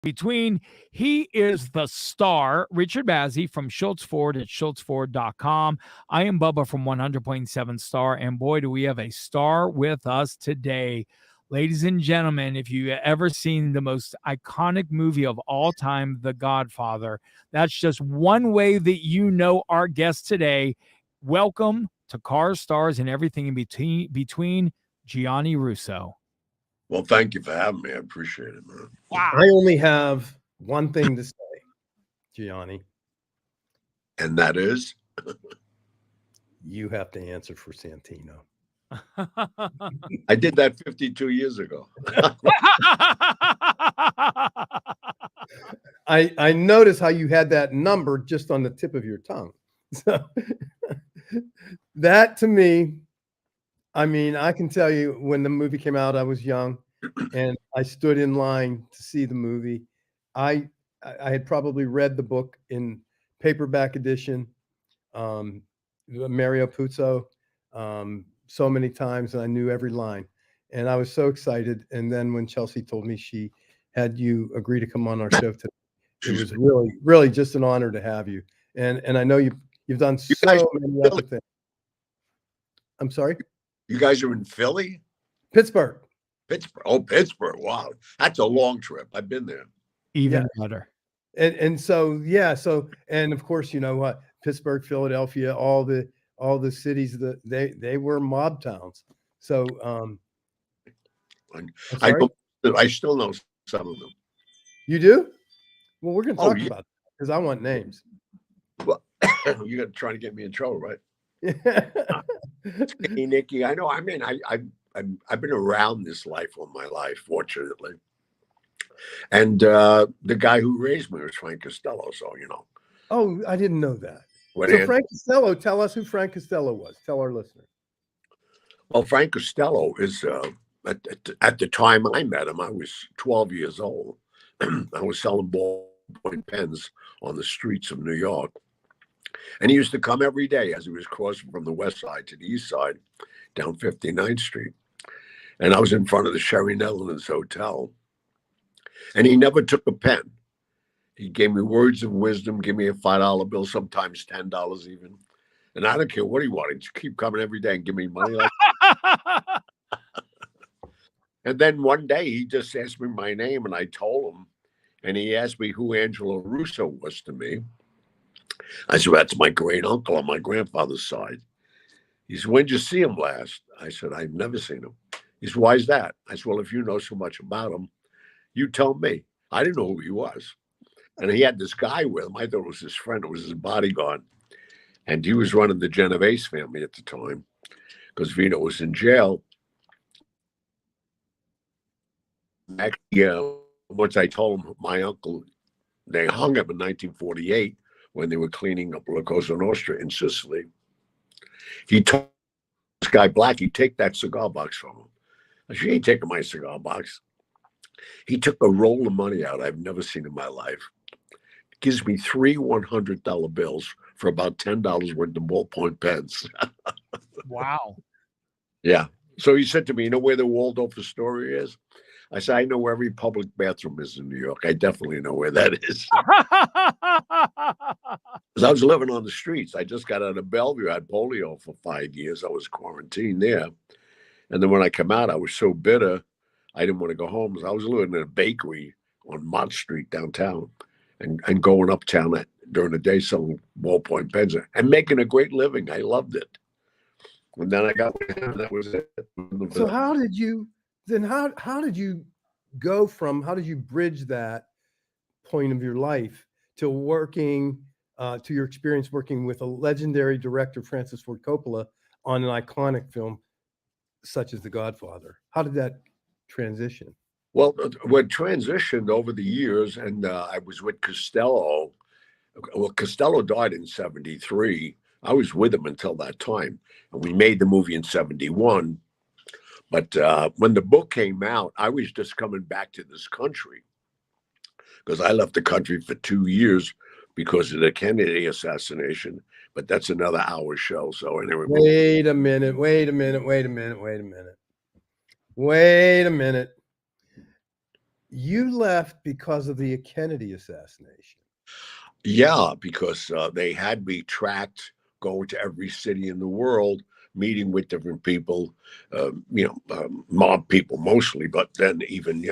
between. He is the star, Richard Bazzi from Schultz Ford at schultzford.com. I am Bubba from 100.7 Star, and boy, do we have a star with us today. Ladies and gentlemen, if you ever seen the most iconic movie of all time, The Godfather, that's just one way that you know our guest today. Welcome to Cars, Stars, and Everything in Between, Gianni Russo. Well, thank you for having me. I appreciate it, man. Wow. I only have one thing to say, Gianni. And that is? You have to answer for Santino. I did that 52 years ago. I noticed how you had that number just on the tip of your tongue. So that to me, I mean, I can tell you when the movie came out, I was young and I stood in line to see the movie. I had probably read the book in paperback edition, Mario Puzo, so many times, and I knew every line. And I was so excited. And then when Chelsea told me she had you agree to come on our show today, it was really, really just an honor to have you. And I know you've done so many other things. I'm sorry? You guys are in Philly? Pittsburgh. Pittsburgh. Oh, Pittsburgh. Wow. That's a long trip. I've been there. Even better. And so, yeah. So, and of course, you know what? Pittsburgh, Philadelphia, all the cities that they were mob towns. So, I still know some of them. You do? Well, we're going to talk about that because I want names. Well, you're going to try to get me in trouble, right? Hey, Nikki, I know. I mean, I've been around this life all my life, fortunately. And the guy who raised me was Frank Costello, so you know. Oh, I didn't know that. So Frank Costello, tell us who Frank Costello was. Tell our listeners. Well, Frank Costello is at the time I met him, I was 12 years old. I was selling ballpoint pens on the streets of New York. And he used to come every day as he was crossing from the west side to the east side down 59th Street. And I was in front of the Sherry Netherlands Hotel. And he never took a pen. He gave me words of wisdom, give me a $5 bill, sometimes $10 even. And I don't care what he wanted. Just keep coming every day and give me money. And then one day he just asked me my name and I told him. And he asked me who Angelo Russo was to me. I said, that's my great uncle on my grandfather's side. He said, when did you see him last? I said, I've never seen him. He said, why is that? I said, well, if you know so much about him, you tell me. I didn't know who he was. And he had this guy with him. I thought it was his friend. It was his bodyguard. And he was running the Genovese family at the time because Vito was in jail. Actually, once I told him my uncle, they hung him in 1948 when they were cleaning up La Cosa Nostra in Sicily. He told this guy, Blackie, take that cigar box from him. I said, you ain't taking my cigar box. He took a roll of money out I've never seen in my life. Gives me 3 $100 bills for about $10 worth of ballpoint pens. Wow. Yeah. So he said to me, you know where the Waldorf Astoria is? I said, I know where every public bathroom is in New York. I definitely know where that is. Because I was living on the streets. I just got out of Bellevue. I had polio for 5 years. I was quarantined there. And then when I come out, I was so bitter, I didn't want to go home. So I was living in a bakery on Mott Street downtown and going uptown during the day selling ballpoint pens and making a great living. I loved it. And then I got with him, and that was it. So how did you go from, how did you bridge that point of your life to working, to your experience working with a legendary director, Francis Ford Coppola, on an iconic film such as The Godfather? How did that transition? Well, we transitioned over the years, and I was with Costello. Well, Costello died in 1973. I was with him until that time. And we made the movie in 1971. But when the book came out, I was just coming back to this country because I left the country for 2 years because of the Kennedy assassination. But that's another hour show. So anyway. Wait a minute. You left because of the Kennedy assassination. Yeah, because they had me tracked, going to every city in the world, meeting with different people, mob people mostly, but then even,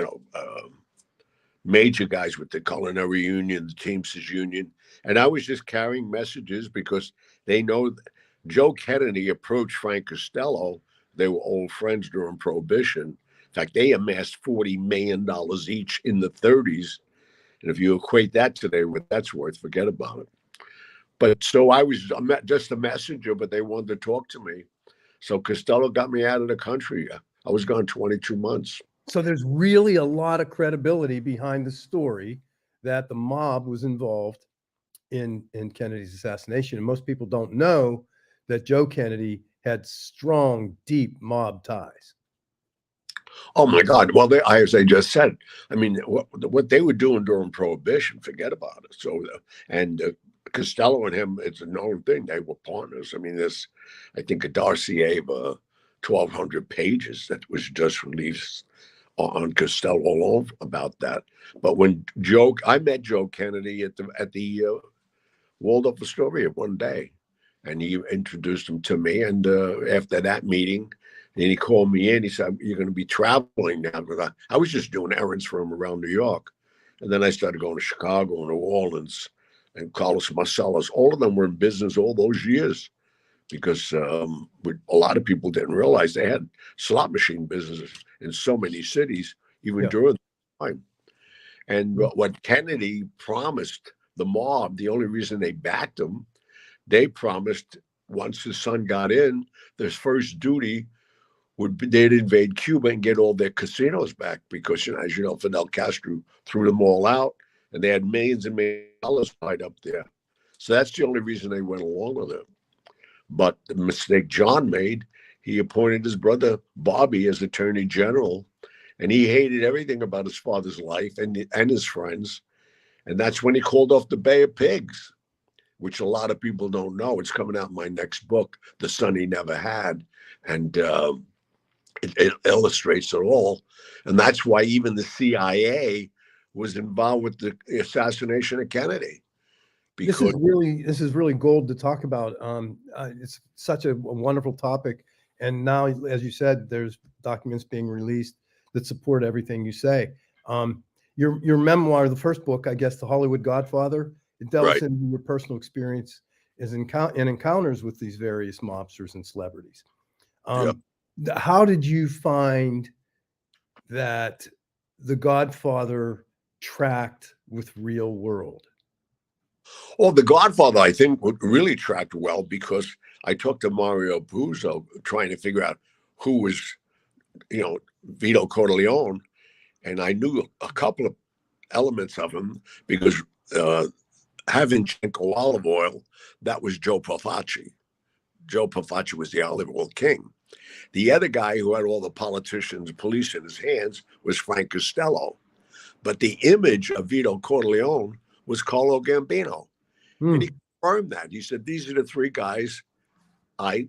major guys with the Culinary Union, the Teamsters Union. And I was just carrying messages because they know Joe Kennedy approached Frank Costello. They were old friends during Prohibition. In fact, they amassed $40 million each in the 30s. And if you equate that today, what that's worth, forget about it. But so I was just a messenger, but they wanted to talk to me. So Costello got me out of the country. I was gone 22 months. So there's really a lot of credibility behind the story that the mob was involved in Kennedy's assassination. And most people don't know that Joe Kennedy had strong, deep mob ties. Oh my God! Well, as I just said, I mean, what they were doing during Prohibition, forget about it. So, and Costello and him, it's a known thing. They were partners. I mean, I think, a dossier of 1,200 pages that was just released on Costello alone about that. But when I met Joe Kennedy at the Waldorf Astoria one day, and he introduced him to me. And after that meeting, and he called me in. He said, "You're going to be traveling now." Because I was just doing errands for him around New York. And then I started going to Chicago and New Orleans and Carlos Marcellus. All of them were in business all those years because a lot of people didn't realize they had slot machine businesses in so many cities, even during the time. And what Kennedy promised the mob, the only reason they backed him, they promised once his son got in, their first duty would be they'd invade Cuba and get all their casinos back because, as you know, Fidel Castro threw them all out, and they had millions and millions of dollars tied up there. So that's the only reason they went along with it. But the mistake John made, he appointed his brother Bobby as Attorney General, and he hated everything about his father's life and his friends. And that's when he called off the Bay of Pigs, which a lot of people don't know. It's coming out in my next book, The Son He Never Had. And it illustrates it all. And that's why even the CIA was involved with the assassination of Kennedy. This is really gold to talk about. It's such a wonderful topic. And now, as you said, there's documents being released that support everything you say. Your memoir, the first book, I guess, The Hollywood Godfather, it delves into your personal experience and encounters with these various mobsters and celebrities. How did you find that The Godfather tracked with real world? Well, The Godfather, I think, really tracked well because I talked to Mario Puzo trying to figure out who was, Vito Corleone, and I knew a couple of elements of him because having Chenko olive oil, that was Joe Profaci. Joe Profaci was the olive oil king. The other guy who had all the politicians and police in his hands was Frank Costello. But the image of Vito Corleone was Carlo Gambino. And he confirmed that. He said, these are the three guys I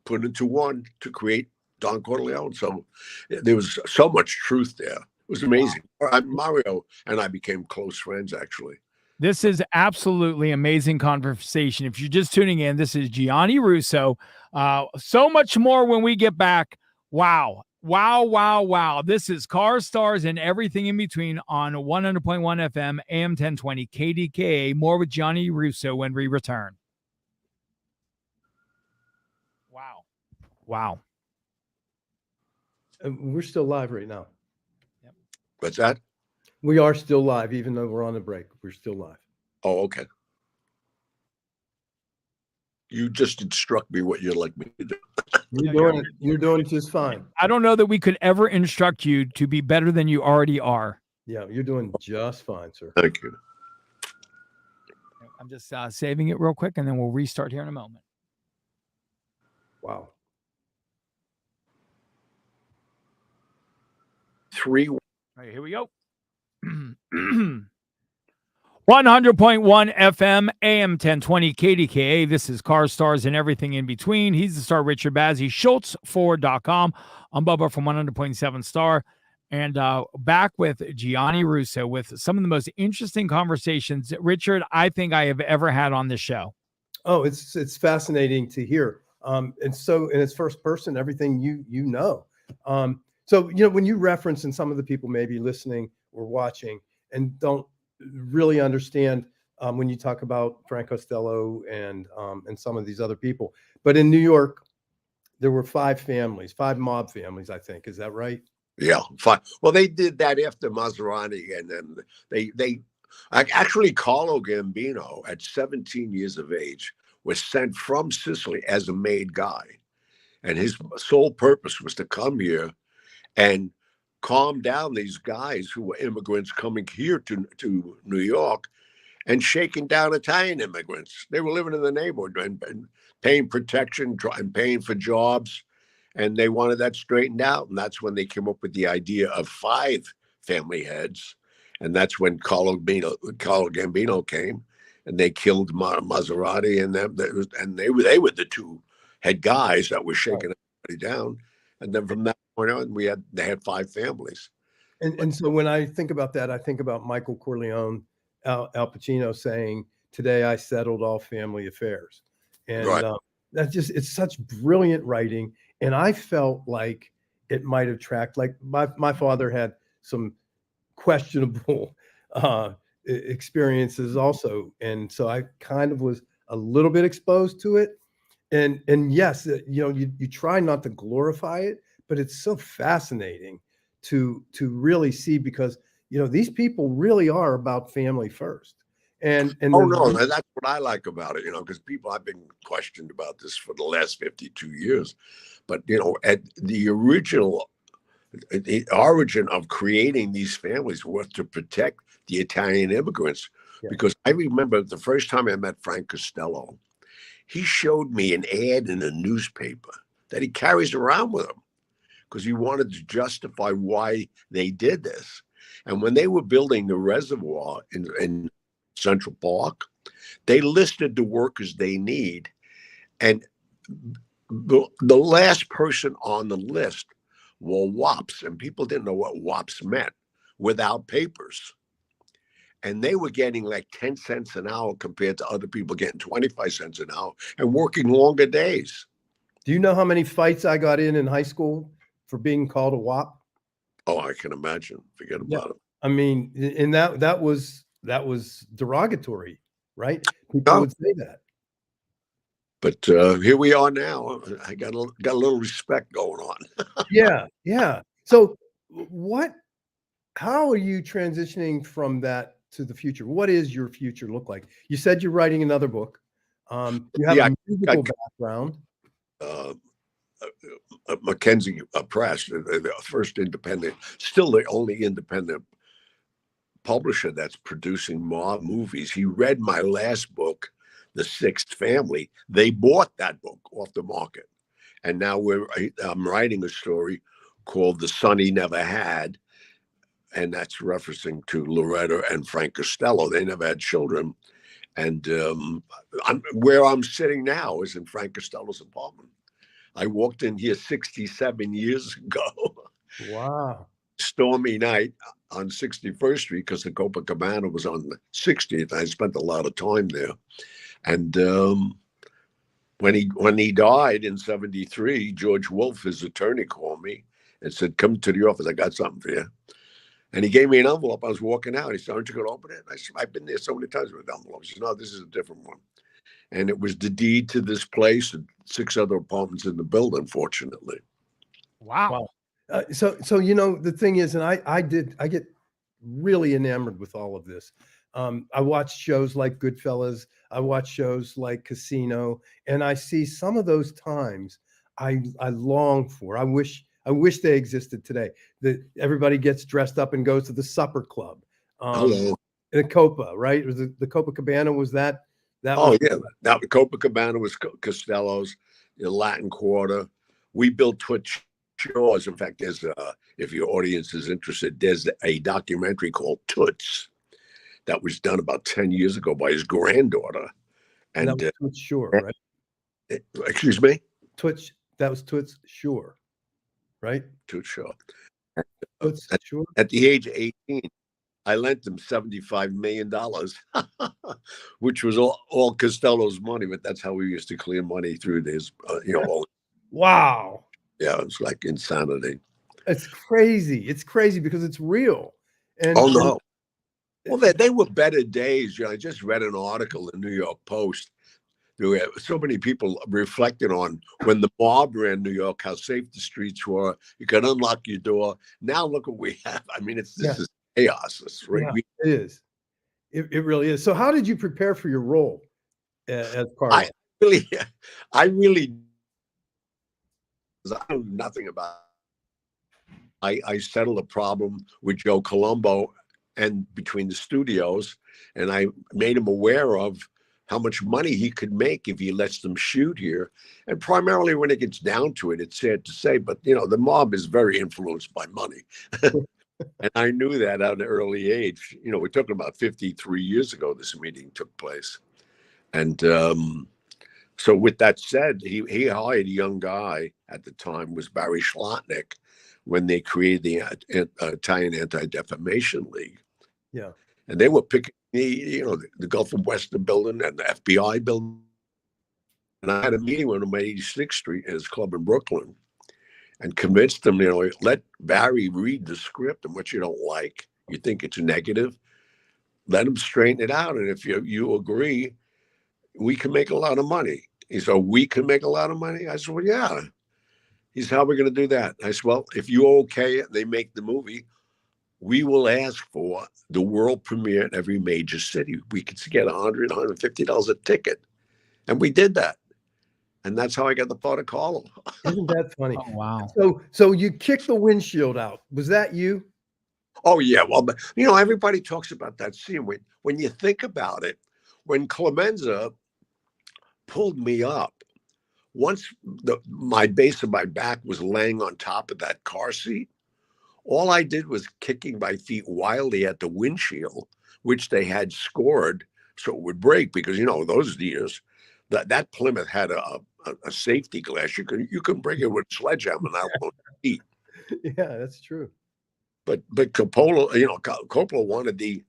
put into one to create Don Corleone. So there was so much truth there. It was amazing. Mario and I became close friends, actually. This is absolutely amazing conversation. If you're just tuning in, this is Gianni Russo. So much more when we get back. Wow. Wow, wow, wow. This is Cars, Stars, and everything in between on 100.1 FM, AM 1020, KDKA. More with Gianni Russo when we return. Wow. Wow. We're still live right now. Yep. What's that? We are still live, even though we're on a break. We're still live. Oh, okay. You just instruct me what you'd like me to do. You're doing just fine. I don't know that we could ever instruct you to be better than you already are. Yeah, you're doing just fine, sir. Thank you. I'm just saving it real quick, and then we'll restart here in a moment. Wow. 3. All right, here we go. 100.1 FM, AM 1020, KDKA. This is Car Stars and everything in between. He's the star, Richard Bazzi, Schultz4.com. I'm Bubba from 100.7 Star. and back with Gianni Russo with some of the most interesting conversations, Richard, I think I have ever had on this show. Oh, it's fascinating to hear. And so in its first person, everything you know. So when you reference, and some of the people maybe listening or watching and don't really understand when you talk about Frank Costello and some of these other people, but in New York, there were 5 mob families, I think. Is that right? Yeah, fine. Well, they did that after Maserati, and then they actually Carlo Gambino at 17 years of age was sent from Sicily as a made guy, and his sole purpose was to come here and calm down these guys who were immigrants coming here to New York and shaking down Italian immigrants. They were living in the neighborhood and paying protection and paying for jobs, and they wanted that straightened out. And that's when they came up with the idea of 5 family heads, and that's when Carlo Gambino came, and they killed Maserati, and they were the 2 head guys that were shaking everybody down. And then from that point on, they had 5 families. And so when I think about that, I think about Michael Corleone, Al Pacino saying, "Today I settled all family affairs," and Right. it's such brilliant writing. And I felt like it might have tracked. Like my father had some questionable experiences also, and so I kind of was a little bit exposed to it. And yes, you try not to glorify it, but it's so fascinating to really see, because these people really are about family first. And Oh no, that's what I like about it, because people I've been questioned about this for the last 52 years, but at the origin of creating these families was to protect the Italian immigrants. Yeah. Because I remember the first time I met Frank Costello, he showed me an ad in a newspaper that he carries around with him because he wanted to justify why they did this. And when they were building the reservoir in Central Park, they listed the workers they need. And the last person on the list were WAPs, and people didn't know what WAPs meant, without papers. And they were getting like 10 cents an hour compared to other people getting 25 cents an hour and working longer days. Do you know how many fights I got in high school for being called a WAP? Oh, I can imagine. Forget about it. I mean, and that was derogatory, right? People would say that. But here we are now. I got a little respect going on. Yeah. So how are you transitioning from that to the future? What is your future look like? You said you're writing another book. You have a musical background. Mackenzie Press, the first independent, still the only independent publisher that's producing mob movies. He read my last book, The Sixth Family. They bought that book off the market. And now I'm writing a story called The Son He Never Had. And that's referencing to Loretta and Frank Costello. They never had children. And where I'm sitting now is in Frank Costello's apartment. I walked in here 67 years ago. Wow. Stormy night on 61st Street, because the Copacabana was on the 60th. I spent a lot of time there. And when he died in 73, George Wolfe, his attorney, called me and said, "Come to the office. I got something for you." And he gave me an envelope. I was walking out. He said, "Aren't you going to open it?" I said, "I've been there so many times with envelopes." He said, "No, this is a different one." And it was the deed to this place and 6 other apartments in the building, fortunately. Wow. So the thing is, and I get really enamored with all of this. I watch shows like Goodfellas. I watch shows like Casino, and I see some of those times I long for. I wish they existed today. That everybody gets dressed up and goes to the supper club. Hello. The Copa, right? Was the Copacabana, was that? Oh, yeah. Now, Copacabana was Costello's, the Latin Quarter. We built Twitch Shores. In fact, there's if your audience is interested, there's a documentary called Toots that was done about 10 years ago by his granddaughter. And that was Toots Shore, right? Excuse me? That was Toots Shore, right? Toots Shore. Sure. At the age of 18, I lent him $75 million, which was all Costello's money, but that's how we used to clear money through his, Wow. yeah, it's like insanity. It's crazy. It's crazy because it's real. Oh, no. Well, they were better days. I just read an article in the New York Post. There were so many people reflecting on when the mob ran New York, how safe the streets were. You could unlock your door. Now look what we have. I mean, this is chaos. It's yeah, it is. It really is. So how did you prepare for your role as Carlo? I really know nothing about it. I settled a problem with Joe Colombo and between the studios, and I made him aware of how much money he could make if he lets them shoot here. And primarily when it gets down to it, it's sad to say, but the mob is very influenced by money. And I knew that at an early age. We're talking about 53 years ago, this meeting took place. And so with that said, he hired a young guy at the time, was Barry Schlotnick, when they created the Italian Anti-Defamation League. Yeah. And they were picking the Gulf of Western building and the FBI building. And I had a meeting with him on 86th Street in his club in Brooklyn and convinced him, let Barry read the script, and what you don't like, you think it's negative, let him straighten it out. And if you agree, we can make a lot of money. He said, we can make a lot of money? I said, well, yeah. He said, how are we going to do that? I said, well, if you okay it, they make the movie, we will ask for the world premiere in every major city. We could get $100, $150 a ticket. And we did that. And that's how I got the part of Carlo. Isn't that funny? Oh, wow. So you kicked the windshield out. Was that you? Oh, yeah. Well, but, everybody talks about that scene. When you think about it, when Clemenza pulled me up, once my base of my back was laying on top of that car seat, all I did was kicking my feet wildly at the windshield, which they had scored so it would break, because those years that Plymouth had a safety glass. You can break it with a sledgehammer and out on the feet. Yeah, that's true. But Coppola wanted the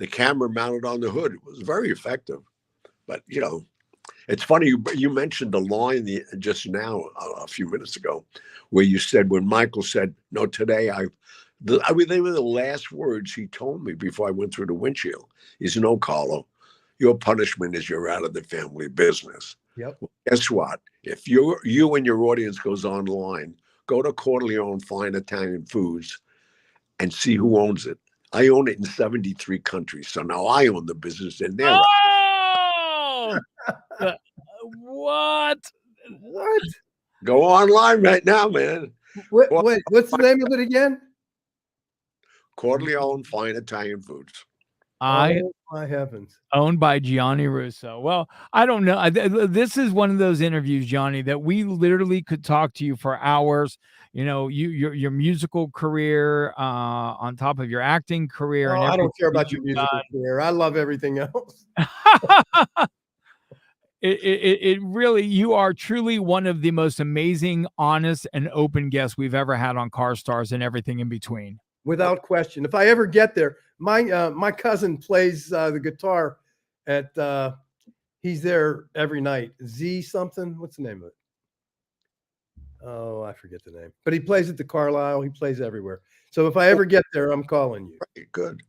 camera mounted on the hood. It was very effective. But it's funny you mentioned the line just now a few minutes ago, where you said when Michael said, "No, today they were the last words he told me before I went through the windshield. He said, no, Carlo, your punishment is you're out of the family business." Yep. Well, guess what? If you and your audience goes online, go to Corleone Fine Italian Foods and see who owns it. I own it in 73 countries. So now I own the business in there. Oh! What? Go online right now, man. What's the name of it again? Corleone Fine Italian Foods. Oh my heavens. Owned by Gianni Russo. Well, I don't know. This is one of those interviews, Johnny, that we literally could talk to you for hours. Your musical career, on top of your acting career. Oh, and I don't care about your musical career. I love everything else. It really, you are truly one of the most amazing, honest, and open guests we've ever had on Car Stars, and everything in between. Without question. If I ever get there, my cousin plays the guitar at he's there every night. Z something. What's the name of it? Oh, I forget the name. But he plays at the Carlisle. He plays everywhere. So if I ever get there, I'm calling you. Right, good.